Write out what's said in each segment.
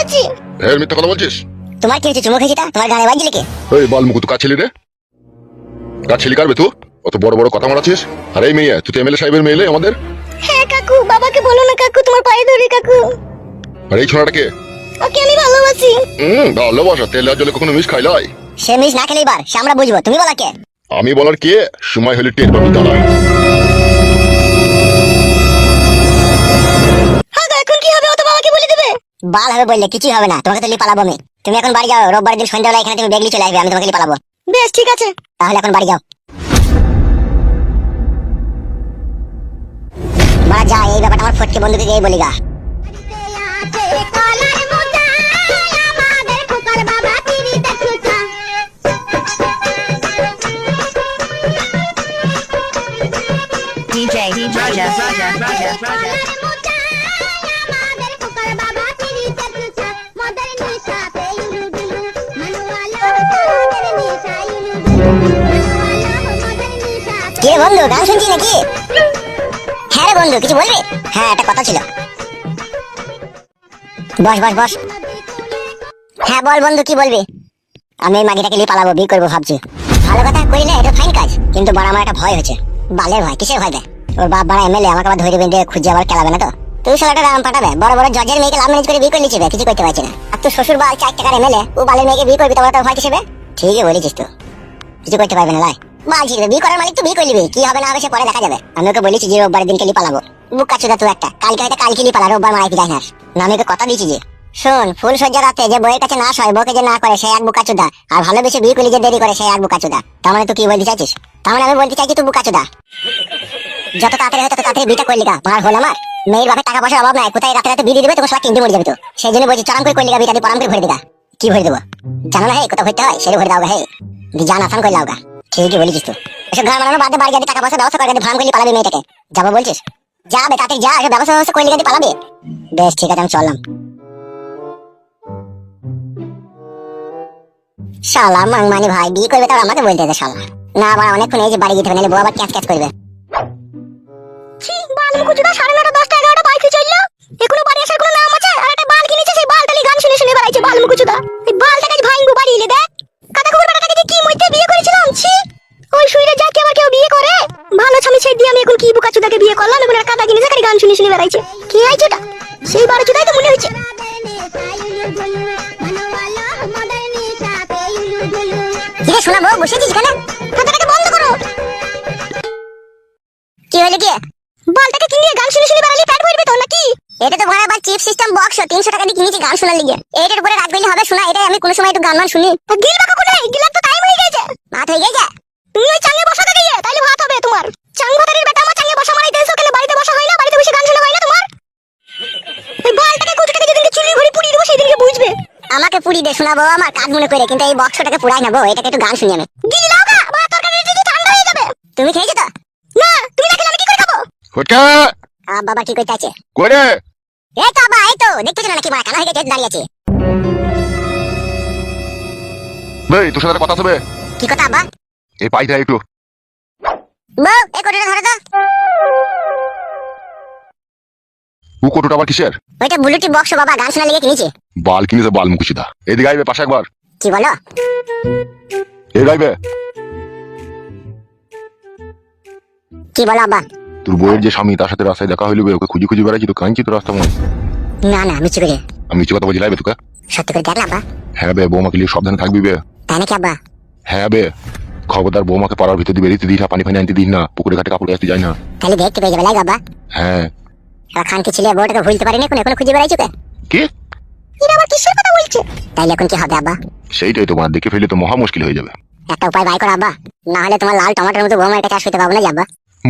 করছি। ফের মিথ্যা কথা বলছিস? তোমার কি হচ্ছে? চুমু খেয়েছিটা তোমার গানে বাজলি কে? এই বালমুকু, তুই কার ছেলে রে? কার ছেলে কারবে তুই? অত বড় বড় কথা মারাছিস? আর এই মেয়ে, তুই তো এমএলএ সাহেবের মেয়ে আমাদের। হ্যাঁ কাকু, বাবাকে বলো না কাকু, তোমার পায়ে ধরি কাকু। আর এই ছোড়াটাকে? ওকে আমি ভালোবাসি। ভালোবাসা তেল আর জলে কখনো মিশ খাইলাই? সে মিস না খেলেই বার, সে আমরা বুঝবো, তুমি বলা কে? আমি বলার কে? সময় হলে টের পাবি, দাঁড়াই। হ্যাঁ এখন কি হবে? ও তো বাবাকে বলে দেবে। বাল হবে বললে কিছুই হবে না, তোমাকে তো নিয়ে পালাবো আমি। তুমি এখন বাড়ি যাও, রোববার দিন সন্ধ্যাবেলা এখানে তুমি বেগলি চলে আসবে, আমি তোমাকে নিয়ে পালাবো। বেশ ঠিক আছে, তাহলে এখন বাড়ি যাও। বাড়া যা, এই ব্যাপারটা আমার ফটকে বন্ধুকে গিয়ে বলি গা। DJ Raja. কি রে বন্ধু, গান শুনছিস নাকি? হ্যাঁ রে বন্ধু, কিছু বলবি? হ্যাঁ একটা কথা ছিল। বস বস বস। হ্যাঁ বল বন্ধু, কি বলবি? আমি এই মাগিটাকে নিয়ে পালাবো, বিয়ে করবো ভাবছি। ভালো কথা করিলে এটা ফাইন কাজ, কিন্তু বড় আমার একটা ভয় হচ্ছে। বালের ভয়? কিসের ভয় দেয়? ওর বাপ বড় এমএলএ, আমাকে আবার ধরে বেঁধে খুঁজে আবার খেলাবে না তো? তুই শালাটা রাম পাঠাবে, বড় বড় জজের মেয়েকে লাভ ম্যারেজ করে বিয়ে করে নিচ্ছে, কিছু করতে পারছি না। আর তুই শ্বশুর বাল 4 টাকার এমএলএ, ও বালের মেয়েকে বিয়ে করবি, তোমার তো ভয় কিসেবে? ঠিকই বলেছিস তো, কিছু করতে পারবে না লাই। বালছি বিয়ে করার মালিক তো বিয়ে করে নিবি, কি হবে না হবে সে পরে দেখা যাবে। আমি ওকে বলেছি যে রোববারের দিনকে নিয়ে পালাবো। বুক কাচ্চুদা তুই একটা, কালকে হয়তো কালকে নিয়ে পালা, রোববার মারাই যাই না। না আমি ওকে কথা দিয়েছি যে শোন, ফুল সজ্জা রাতে যে বইয়ের কাছে না হয়, বউকে যে না করে সে এক বুকাচুদা, আর ভালোবেসে বিয়ে করলে যে দেরি করে সে এক বুকাচুদা। তার মানে তুই কি বলতে চাইছিস? তার মানে আমি বলতে চাইছি তুই বুকাচুদা। যত তাড়াতাড়ি হয় তত তাড়াতাড়ি বিটা করলি গা, মার হল আমার। মেয়ের বাপের টাকা পয়সার অভাব নাই, কোথায় রাতে রাতে বিয়ে দিবে, তোমার সবাই কিনতে মরে যাবে তো। সেই জন্য বলছি চরম করে করলি গা, বিটা দিয়ে পরাম করে ভরে দিগা। কি ভরে দেবো জানো না? হে কোথাও ভরতে হয় সেটা ভরে দাও গা। হে জান আসান করে লাও গা। ঠিকই বলেছিস তুই। এসব গান মানানো বাদে বাড়ি গিয়ে টাকা পয়সা ব্যবস্থা করে ভাম করলি পালাবি মেয়েটাকে। যাবো বলছিস? যাবে তাড়াতাড়ি যা, এসব ব্যবস্থা করলি গিয়ে পালাবি। বেশ ঠিক আছে, আমি চললাম। শালা মাংমানি ভাই বিয়ে করবে তার আমাকে বলতে দে শালা। না আবার অনেকক্ষণ এই যে বাড়ি যেতে হবে, নাহলে বউ আবার ক্যাচ ক্যাচ করবে। ছি বালমু কুচুদা 9:30 10টা 11টা বাইক চললো, এখনো বাড়ি আসার কোনো নাম আছে? আর একটা বাল কিনেছে, সেই বালটালি গান শুনে শুনে বেড়াইছে বালমু কুচুদা। এই বালটাকে ভাঙবো বাড়ি এলে দেখ। কাটা খবর বেটাটাকে যে কি মইতে বিয়ে করেছিলাম, ছি ওই শুইরে যা কি আবার কেউ বিয়ে করে? ভালো স্বামী ছেড়ে দিয়ে আমি এখন কি বুকাচুদাকে বিয়ে করলাম, এখন একটা কাটা কিনেছে খালি গান শুনে শুনে বেড়াইছে। কি আইছে ওটা? সেই বাড়ি চুদাই তো মনে হইছে। কিরে শোনাবো, বসেছিস কেন? কথাটাকে বন্ধ করো। কি হলো কি? বলটাকে কিনে গান শুনে শুনে বেড়ালি পেট ভরবে তো নাকি? এটা তো ভরা আবার চিপ সিস্টেম বক্স 300 টাকা দিয়ে কিনেছি গান শোনার লিগে। এইটার উপরে রাত গইলে হবে শোনা, এটা আমি কোন সময় একটু গান মান শুনি। গিল বাকা কোথায়? গিলার তো টাইম হয়ে গেছে। ভাত হয়ে গেছে? তুমি ওই চাঙ্গে বসাতে দিয়ে তাইলে ভাত হবে তোমার। চাঙ্গভাতারের বেটা আমার চাঙ্গে বসা মারাই দেছো, কেন বাড়িতে বসা হয় না? বাড়িতে বসে গান শোনা হয় না তোমার? এই বলটাকে কোথাটাকে যেদিনকে চুরি ভরি পুড়িয়ে দেবো সেদিনকে বুঝবে। আমাকে পুড়ি দে শোনাবো আমার কাজ মনে করে, কিন্তু এই বক্সটাকে পুরাই নেবো, এটাকে একটু গান শুনি আমি। গিলি লাও গা, বা তরকারি যদি ঠান্ডা হয়ে যাবে। তুমি খেয়েছো তো? না তুমি না খেলে আমি কি করে খাবো? ফটকা বাবা কি কইতে আছে? করে এই তো বাবা, এই তো দেখতেছ না নাকি মা কানা হয়ে গেছে দাঁড়িয়ে আছে। ভাই তোর সাথে কথা হবে। কি কথা আব্বা? এই পাই দেয় একটু। বউ এই কোটটা ধরে দাও। ও কোটোটা আবার কিসের? ওইটা ব্লুটুথ বক্স বাবা, গান শোনা লেগে কিনেছে। বাল কিনেছে বাল মুকুচিদা। এদিকে আইবে পাশে একবার। কি বলো? এই গাইবে। কি বলো আব্বা? তোর বউয়ের যে স্বামী, তার সাথে রাস্তায় দেখা হইলো, ওকে খুঁজি খুঁজি বেড়াচ্ছি তো, কাঁদছি তো রাস্তা মনে। না না মিছি করে। আমি মিছি কথা বলছি লাইবে তোকে? সত্যি করে দেখলা আব্বা? হ্যাঁ বে, বৌমাকে নিয়ে সাবধানে থাকবি বে। তাই নাকি আব্বা? হ্যাঁ বে, খবরদার বৌমাকে পাড়ার ভিতর দিয়ে বেরিয়ে দিস না, পানি ফানি আনতে দিস না, পুকুরে ঘাটে কাপড় আসতে যাই না। তাহলে দেখতে পেয়ে যাবে লাগে আব্বা। হ্যাঁ। আর খানকে ছেলে বউটাকে ভুলতে পারিনি, এখন এখন খুঁজে বেড়াইছো কে? কি? এরা আবার কিসের কথা বলছে? তাইলে এখন কি হবে আব্বা? সেইটাই তোমার, দেখে ফেলে তো মহা মুশকিল হয়ে যাবে। একটা উপায় বাই করো আব্বা, না হলে তোমার লাল টমাটোর মতো বৌমার কাছে আসতে পাবো না আব্বা।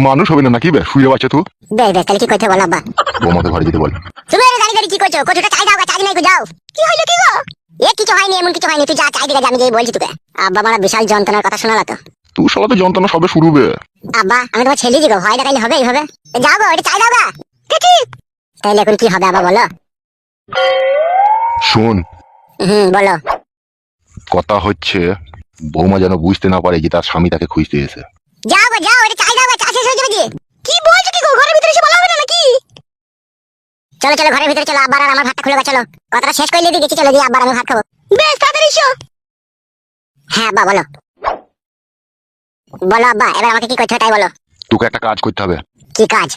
মানুষ হবে না নাকি বে? শুয়ে বাচ্চা তুই। বেশ বেশ, তাহলে কি করতে বলো আব্বা? বৌমাকে ঘরে যেতে বল। তুমি এর দাঁড়িয়ে দাঁড়িয়ে কি করছো? কতটা চাই দাও, চাই নাই গো, যাও। কি হইলো কি গো? এ কিছু হয়নি, এমন কিছু হয়নি, তুই যা চাই দিকে, আমি যেই বলছি তোকে। আব্বা আমার বিশাল যন্ত্রণার কথা শোনালা তো। তুই শালা তো যন্ত্রণা সবে শুরু বে। আব্বা আমি তোমার ছেলে দিগো, ভয় দেখাইলে হবে এইভাবে? যাও গো, এটা চাই দাও গা। ঠিক। তাইলে এখন কি হবে আব্বা বলো? শোন, বলো। কথা হচ্ছে বৌমা যেন বুঝতে না পারে যে তার স্বামী তাকে খুঁজতে এসে। যাও গো যাও, এটা চাই দাও গা, চা শেষ হয়ে যাবে যে। কি বলছো কি গো? ঘরের ভিতরে এসে বলা হবে না নাকি? চলো চলো ঘরের ভিতরে চলো, আব্বার আর আমার ভাতটা খুলে গেছে, চলো কথাটা শেষ করলে দিয়ে গেছি, চলো দিয়ে আব্বার আমি ভাত খাবো। বেশ তাড়াতাড়ি এসো। হ্যাঁ আব্বা বলো। বলো আব্বা, এবার আমাকে কি করতে হবে তাই বলো। তোকে একটা কাজ করতে হবে। কি কাজ?